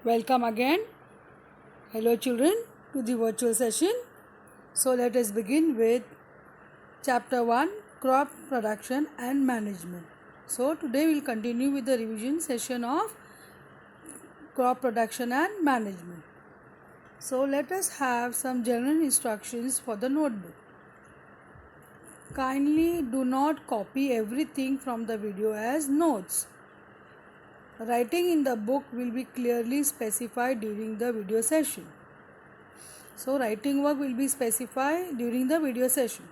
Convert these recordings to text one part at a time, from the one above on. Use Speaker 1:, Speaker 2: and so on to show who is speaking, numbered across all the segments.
Speaker 1: Welcome again. Hello, children, to the virtual session. So, let us begin with Chapter 1, Crop Production and Management. So, today we will continue with the revision session of Crop Production and Management. So, let us have some general instructions for the notebook. Kindly do not copy everything from the video as notes. Writing in the book will be clearly specified during the video session. So, writing work will be specified during the video session.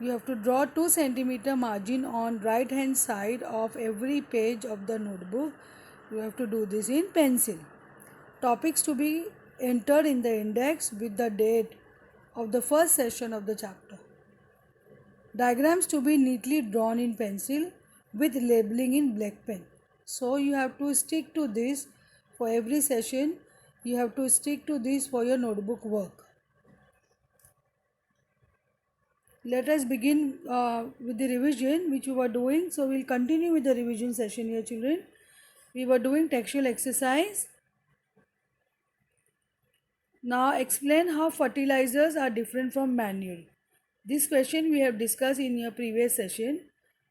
Speaker 1: You have to draw 2 cm margin on right hand side of every page of the notebook. You have to do this in pencil. Topics to be entered in the index with the date of the first session of the chapter. Diagrams to be neatly drawn in pencil with labeling in black pen. So you have to stick to this for every session. You have to stick to this for your notebook work. Let us begin with the revision which we were doing. So we will continue with the revision session here, children. We were doing textual exercise. Now explain how fertilizers are different from manure. This question we have discussed in your previous session.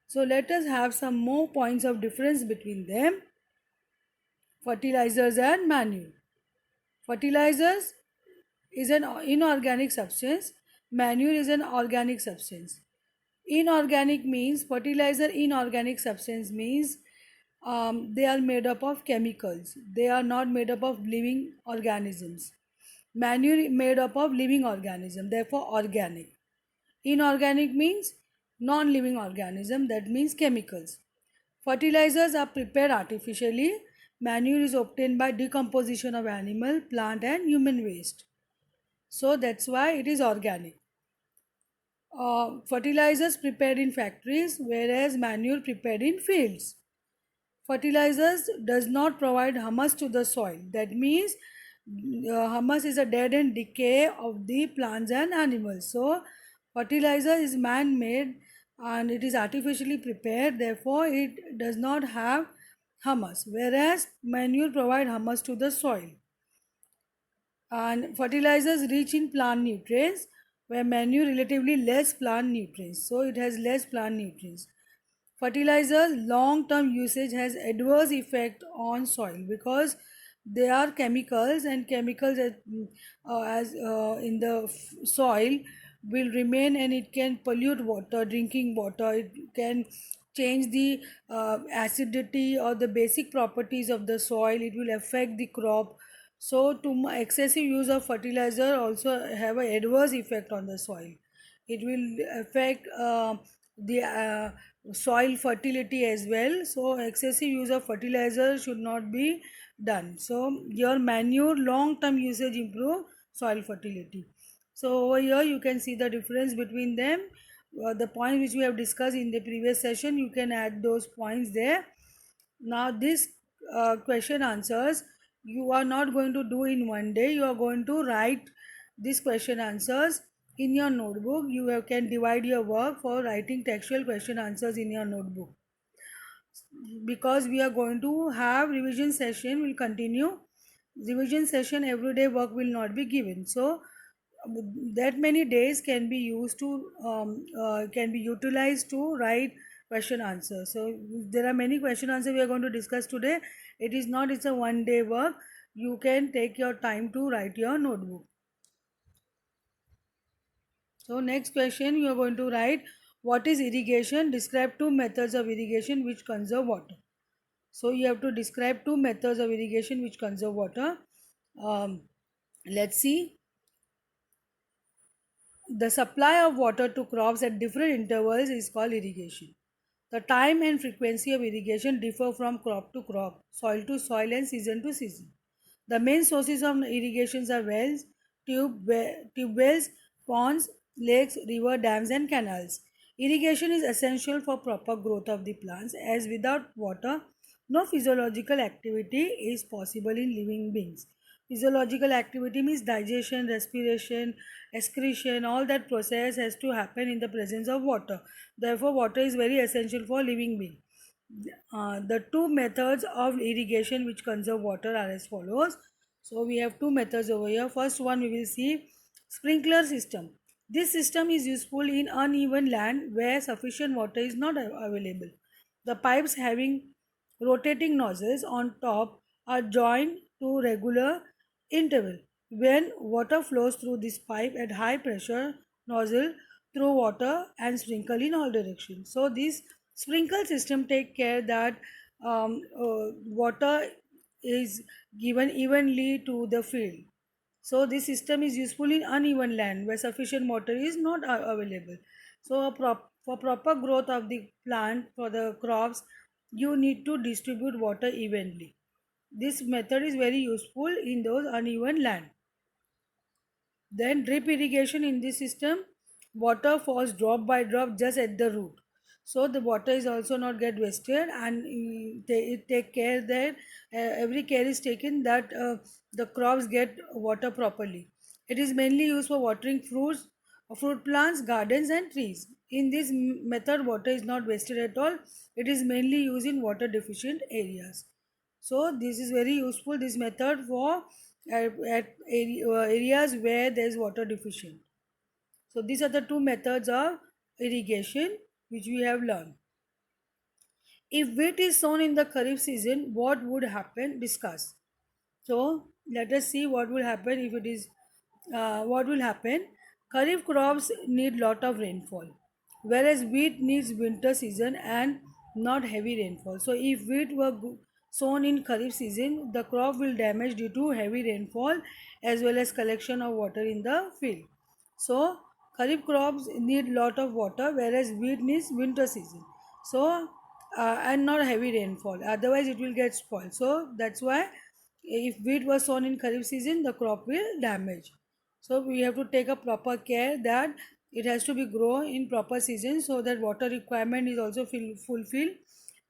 Speaker 1: So let us have some more points of difference between them. Fertilizers and manure. Fertilizers is an inorganic substance. Manure is an organic substance. Inorganic means fertilizer inorganic substance means they are made up of chemicals. They are not made up of living organisms. Manure made up of living organism, therefore organic. Inorganic means non-living organism, that means chemicals. Fertilizers are prepared artificially. Manure is obtained by decomposition of animal, plant and human waste. So that's why it is organic. Fertilizers prepared in factories, whereas manure prepared in fields. Fertilizers does not provide humus to the soil. That means humus is a dead end decay of the plants and animals. So fertilizer is man-made and it is artificially prepared. Therefore, it does not have humus. Whereas manure provide humus to the soil. And fertilizers rich in plant nutrients, where manure relatively less plant nutrients. So it has less plant nutrients. Fertilizers long term usage has adverse effect on soil because they are chemicals, and chemicals in the soil will remain, and it can pollute water, drinking water. It can change the acidity or the basic properties of the soil. It will affect the crop. So excessive use of fertilizer also have an adverse effect on the soil. It will affect the soil fertility as well. So excessive use of fertilizer should not be done. So your manure long term usage improve soil fertility. So over here you can see the difference between them. The points which we have discussed in the previous session, you can add those points there. Now this question answers you are not going to do in one day. You are going to write this question answers in your notebook. You can divide your work for writing textual question answers in your notebook. Because we are going to have revision session, will continue. Revision session, everyday work will not be given. So that many days can be used to can be utilized to write question answer. So there are many question answer we are going to discuss today. It is not, it's a one day work. You can take your time to write your notebook. So next question you are going to write, what is irrigation? Describe two methods of irrigation which conserve water. So you have to describe two methods of irrigation which conserve water. Let's see. The supply of water to crops at different intervals is called irrigation. The time and frequency of irrigation differ from crop to crop, soil to soil and season to season. The main sources of irrigations are wells, tube wells, ponds, lakes, river, dams and canals. Irrigation is essential for proper growth of the plants, as without water, no physiological activity is possible in living beings. Physiological activity means digestion, respiration, excretion, all that process has to happen in the presence of water. Therefore, water is very essential for living being. The two methods of irrigation which conserve water are as follows. So we have two methods over here. First one we will see sprinkler system. This system is useful in uneven land where sufficient water is not available. The pipes having rotating nozzles on top are joined to regular interval. When water flows through this pipe at high pressure, nozzle throw water and sprinkle in all directions. So this sprinkle system take care that water is given evenly to the field. So this system is useful in uneven land where sufficient water is not available. So for proper growth of the plant for the crops, you need to distribute water evenly. This method is very useful in those uneven land. Then drip irrigation in this system, water falls drop by drop just at the root. So the water is also not get wasted, and they take care that every care is taken that the crops get water properly. It is mainly used for watering fruits, fruit plants, gardens and trees. In this method, water is not wasted at all. It is mainly used in water deficient areas. So this is very useful, this method for areas where there is water deficient. So these are the two methods of irrigation which we have learned. If wheat is sown in the Kharif season, what would happen? Discuss. So let us see what will happen if it is what will happen. Kharif crops need lot of rainfall, whereas wheat needs winter season and not heavy rainfall. So if wheat were sown in Kharif season, the crop will damage due to heavy rainfall as well as collection of water in the field. So Kharif crops need lot of water, whereas wheat needs winter season. So and not heavy rainfall. Otherwise, it will get spoiled. So that's why if wheat was sown in Kharif season, the crop will damage. So we have to take a proper care that it has to be grown in proper season so that water requirement is also fulfilled,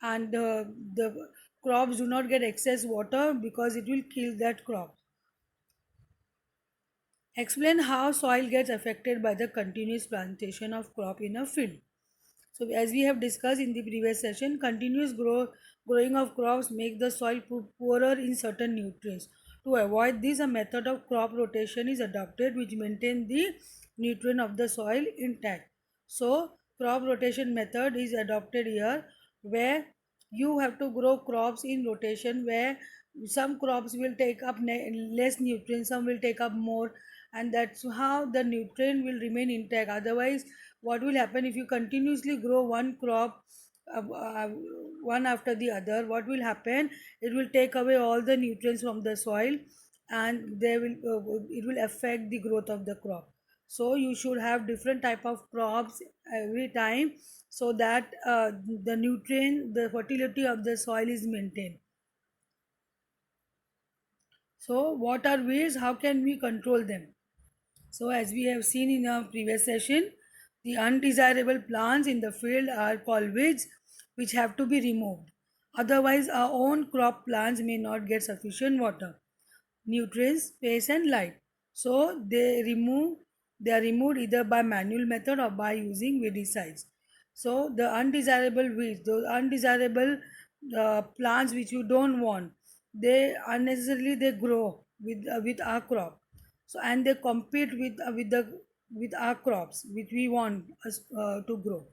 Speaker 1: and the crops do not get excess water because it will kill that crop. Explain how soil gets affected by the continuous plantation of crop in a field. So as we have discussed in the previous session, growing of crops make the soil poorer in certain nutrients. To avoid this, a method of crop rotation is adopted which maintain the nutrient of the soil intact. So crop rotation method is adopted here where you have to grow crops in rotation where some crops will take up less nutrients, some will take up more, and that's how the nutrient will remain intact. Otherwise, what will happen if you continuously grow one crop uh, uh, one after the other, what will happen, it will take away all the nutrients from the soil, and it will affect the growth of the crop. So you should have different type of crops every time so that the fertility of the soil is maintained. So what are weeds, how can we control them? So, as we have seen in our previous session, the undesirable plants in the field are called weeds, which have to be removed. Otherwise, our own crop plants may not get sufficient water, nutrients, space, and light. So, they are removed either by manual method or by using weedicides. So, the undesirable weeds, those undesirable plants which you don't want, they unnecessarily they grow with our crop. So and they compete with our crops which we want us to grow.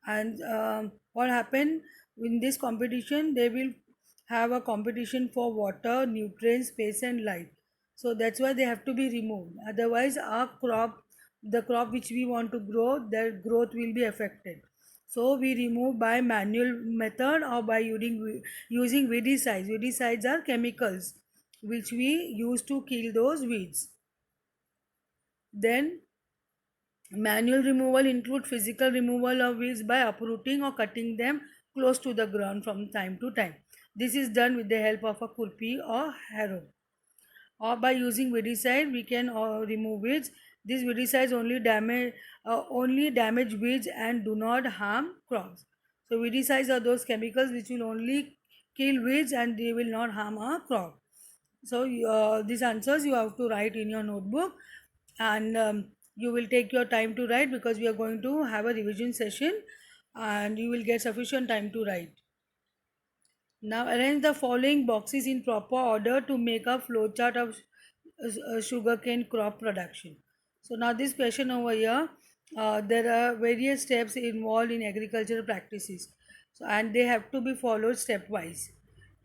Speaker 1: And what happened in this competition, they will have a competition for water, nutrients, space and light. So that's why they have to be removed, otherwise our crop, the crop which we want to grow, their growth will be affected. So we remove by manual method or by using weedicides. Weedicides are chemicals which we use to kill those weeds. Then manual removal include physical removal of weeds by uprooting or cutting them close to the ground from time to time. This is done with the help of a kurpi or harrow. Or by using weedicide, we can remove weeds. These weedicides only damage weeds and do not harm crops. So weedicides are those chemicals which will only kill weeds and they will not harm our crop. So these answers you have to write in your notebook, and you will take your time to write because we are going to have a revision session and you will get sufficient time to write. Now arrange the following boxes in proper order to make a flowchart of sugarcane crop production. So now this question over here, there are various steps involved in agricultural practices. So and they have to be followed stepwise.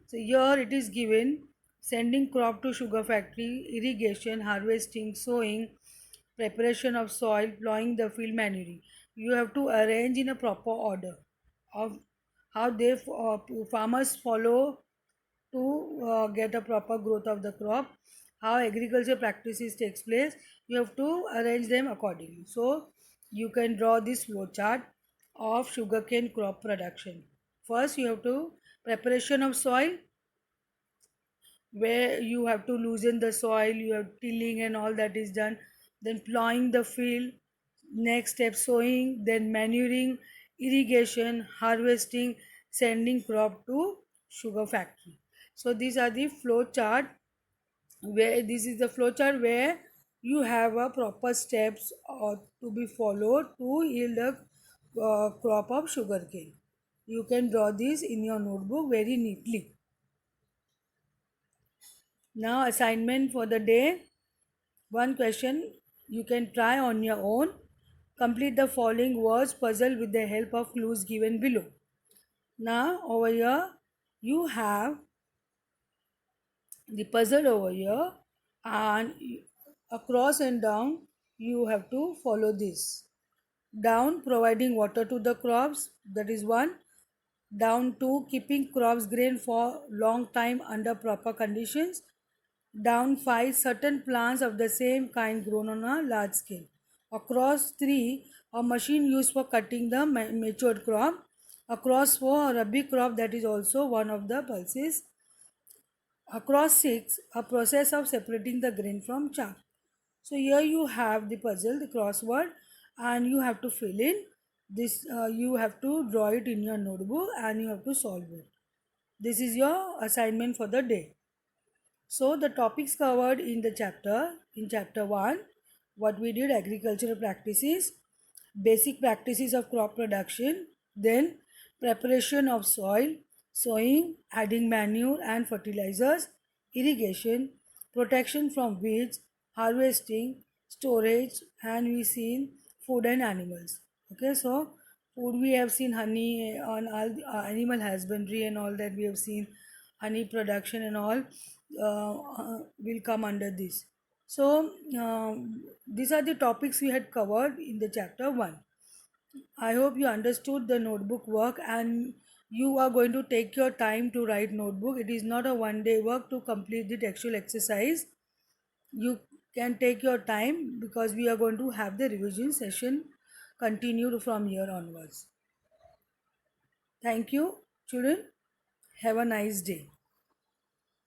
Speaker 1: So here it is given sending crop to sugar factory, irrigation, harvesting, sowing, preparation of soil, plowing the field manually. You have to arrange in a proper order of how farmers follow to get a proper growth of the crop, how agriculture practices takes place. You have to arrange them accordingly. So you can draw this flow chart of sugarcane crop production. First you have to preparation of soil, where you have to loosen the soil, you have tilling and all that is done, then plowing the field, next step sowing, then manuring, irrigation, harvesting, sending crop to sugar factory. So these are the flow chart, where this is the flow chart where you have a proper steps to be followed to yield a crop of sugarcane. You can draw this in your notebook very neatly. Now assignment for the day. One question you can try on your own. Complete the following words puzzle with the help of clues given below. Now over here you have the puzzle over here, and across and down you have to follow this. Down, providing water to the crops, that is one. Down, 2, keeping crops grain for long time under proper conditions. Down, 5, certain plants of the same kind grown on a large scale. Across, 3, a machine used for cutting the matured crop. Across, 4, a rabi crop, that is also one of the pulses. Across, 6, a process of separating the grain from chaff. So here you have the puzzle, the crossword, and you have to fill in this. You have to draw it in your notebook and you have to solve it. This is your assignment for the day. So the topics covered in the chapter 1, what we did, agricultural practices, basic practices of crop production, then preparation of soil, sowing, adding manure and fertilizers, irrigation, protection from weeds, harvesting, storage, and we seen food and animals. Okay, so food we have seen honey on all animal husbandry and all that we have seen, honey production and all will come under this. So these are the topics we had covered in the chapter 1. I hope you understood the notebook work, and you are going to take your time to write notebook. It is not a one day work to complete the textual exercise. You can take your time because we are going to have the revision session continued from here onwards. Thank you, children. Have a nice day.